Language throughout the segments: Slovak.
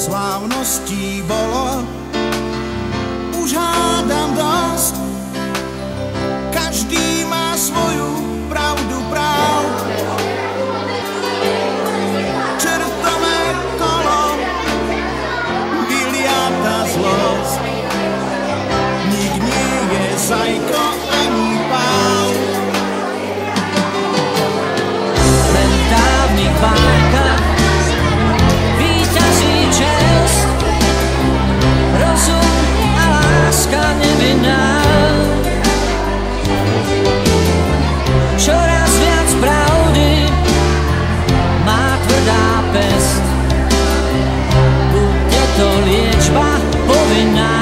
slávností bolo už hádam dosť. Každý má svoju pravdu práv. Čertové kolo vyliata zlosť. Nik nie je zajko ani pál. Len v dávnych bájkach víťazí čest, rozum a láska nevinná. Čoraz viac pravdy má tvrdá pest, bude to liečba povinná.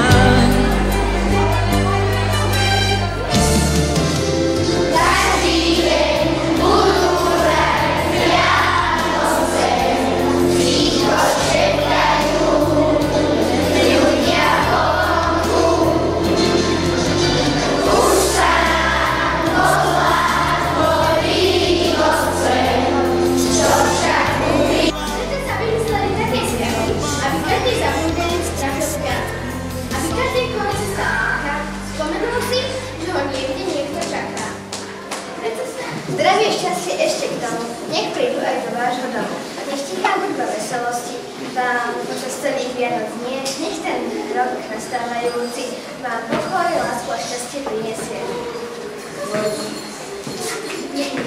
Zdravie, šťastie ešte k tomu, nech prídu aj do vášho domu. Nech tichá hudba veselosti vám počas celých Vianoc nie, nech ten rok nastávajúci vám pokoj, lásku a šťastie prinesie.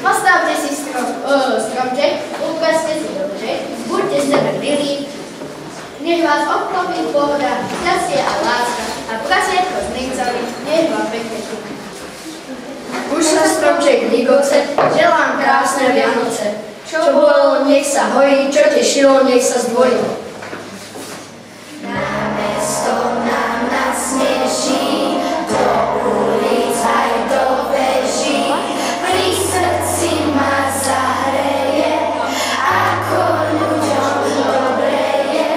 Postavte si stromček, ukážte si dobře, buďte z sebe milí, nech vás obklopí pohoda, šťastie a láska a prasiatko z Nejcovi, nech vám pekne šupí. Už sa stromček ligoce, želám krásne Vianoce. Čo bolelo, nech sa hojí, čo tešilo, nech sa zdvojilo. Námesto nám nasmieší, do ulic aj do veží, pri srdci ma zahreje, ako ľuďom dobre je.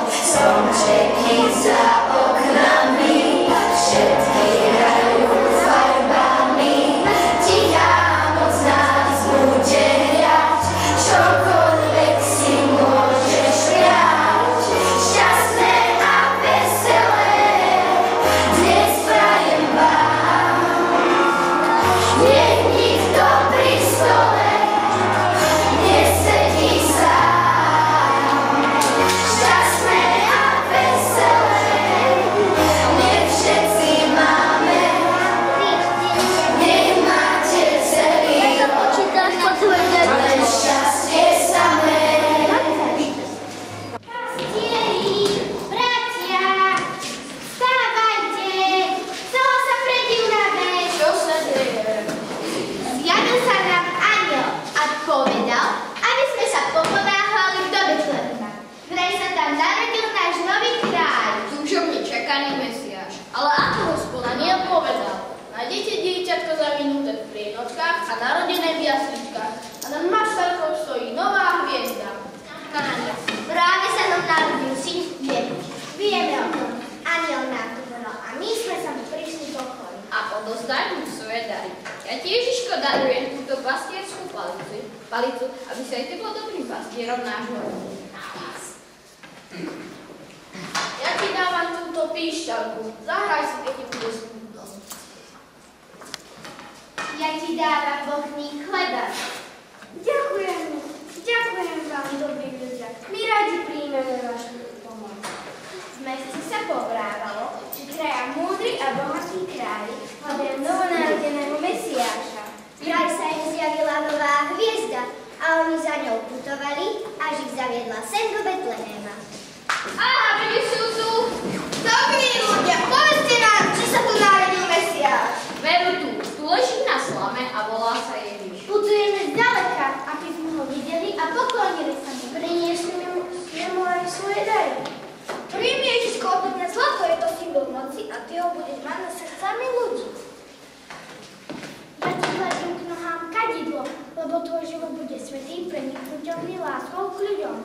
Stromčeky za oknami, všetky hrajú farbami. Čokoľvek si môžeš prijať, šťastné a veselé, dnes prajem vám. Nech nikto pri stole nesedí sám. Šťastné a veselé, nech všetci máme, nech máte celý rok, len šťastie samé. Pastieri, bratia, vstávajte, celá sa predivnáme. Čo sa deje? Zjavil sa nám anjel a povedal, aby sme sa poponáhľali do Betlehema. Vraj sa tam narodil náš nový kráľ. Túžobne čakaný Mesiáš. Ale ako Hospoda nepovedal, nájdete dieťatko zavinuté v prienočkách a narodené v jasličkách a nad maštalkou stojí nová hviezda. Áno, práve sa nám narodil syn Ježiš. Vieme o tom. Anjel nám to povedal a my sme sa mu prišli pochváliť. A odozdaj mu svoje dary. Ja ti, Ježiško, darujem túto pastierskú palicu, aby sa aj ty bol dobrým pastierom nášho rodu. Na vás. Ja ti dávam túto píšťalku. Zahraj si, keď ti bude smutno. Ja ti dávam bochný chleba. Ďakujem vám, dobrí ľudia. My radi príjmeme vašu pomoc. V meste sa povrávalo, že kraja múdry a bohatí králi hľadajú novonarodeného Mesiáša. Vraj sa im zjavila nová hviezda a oni za ňou putovali, až ich zaviedla sem do Betlehema. Aha, vy sú tu. Dobrí ľudia, povedzte nám, či sa tu narodil Mesiáš. Veru tu leží na slame a volá sa Ježiš. Putujeme zďaleka, aby sme ho videli a poklonili sa mu. Priniesli mu aj svoje dary. Príjmi, Ježiško, odo mňa zlato, je to symbol moci a ty ho budeš mať na srdcami ľudí. Ja ti hľadím k nohám kadidlo, lebo tvoj život bude svätý, preniknuteľný láskou k ľuďom.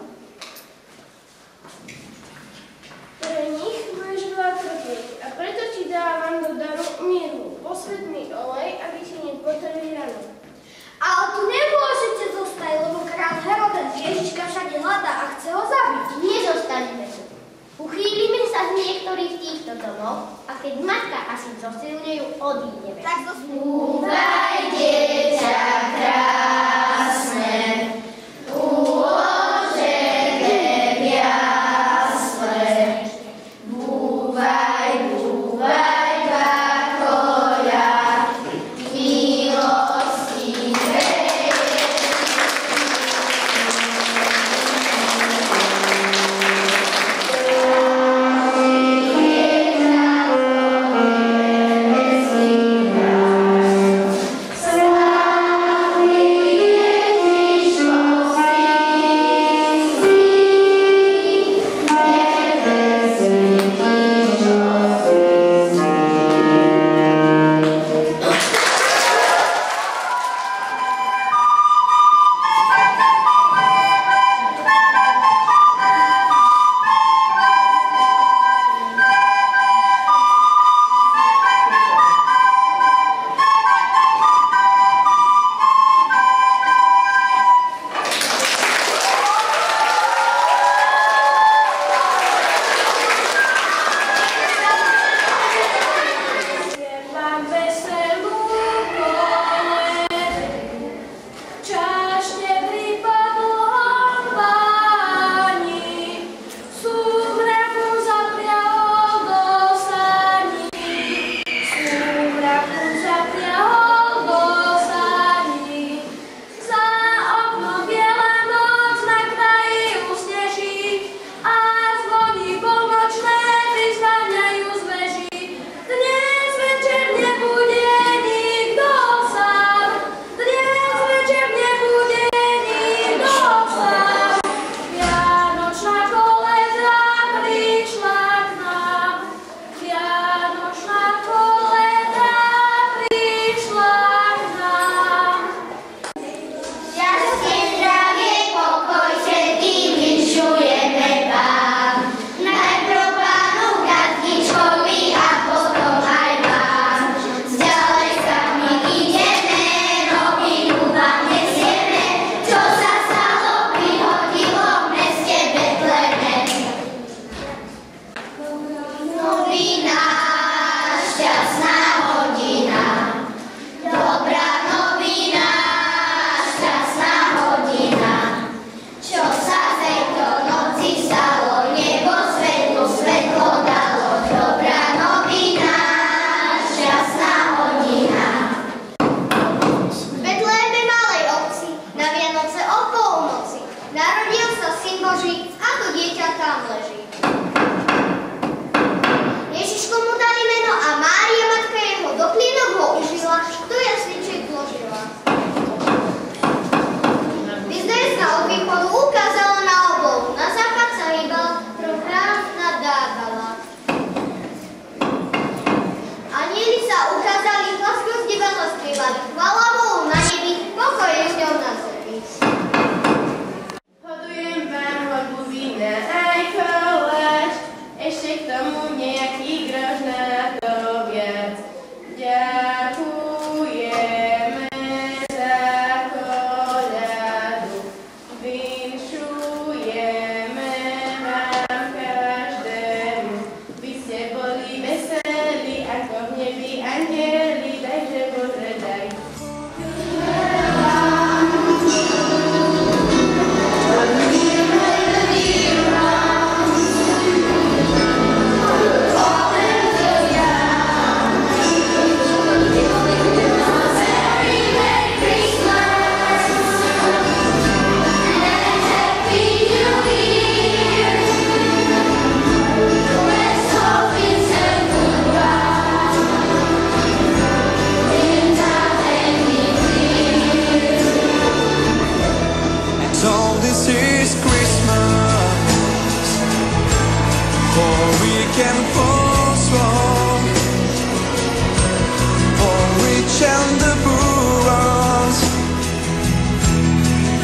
Pre nich budeš veľa trpieť a preto ti dávam do daru miru, posvätný olej, aby si nepotreli ranu. Ale tu nemôžete zostať, lebo kráľ Herodes Ježiška všade hľadá a chce ho zabiť. Nezostaneme tu. sa z niektorých týchto domov a keď matka asi zosilňujú, odídeme. Tak zosilňujú. Dieťa krásne, uložené v jasle. Búvaj, búvaj, bakoľa, milostivé.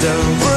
the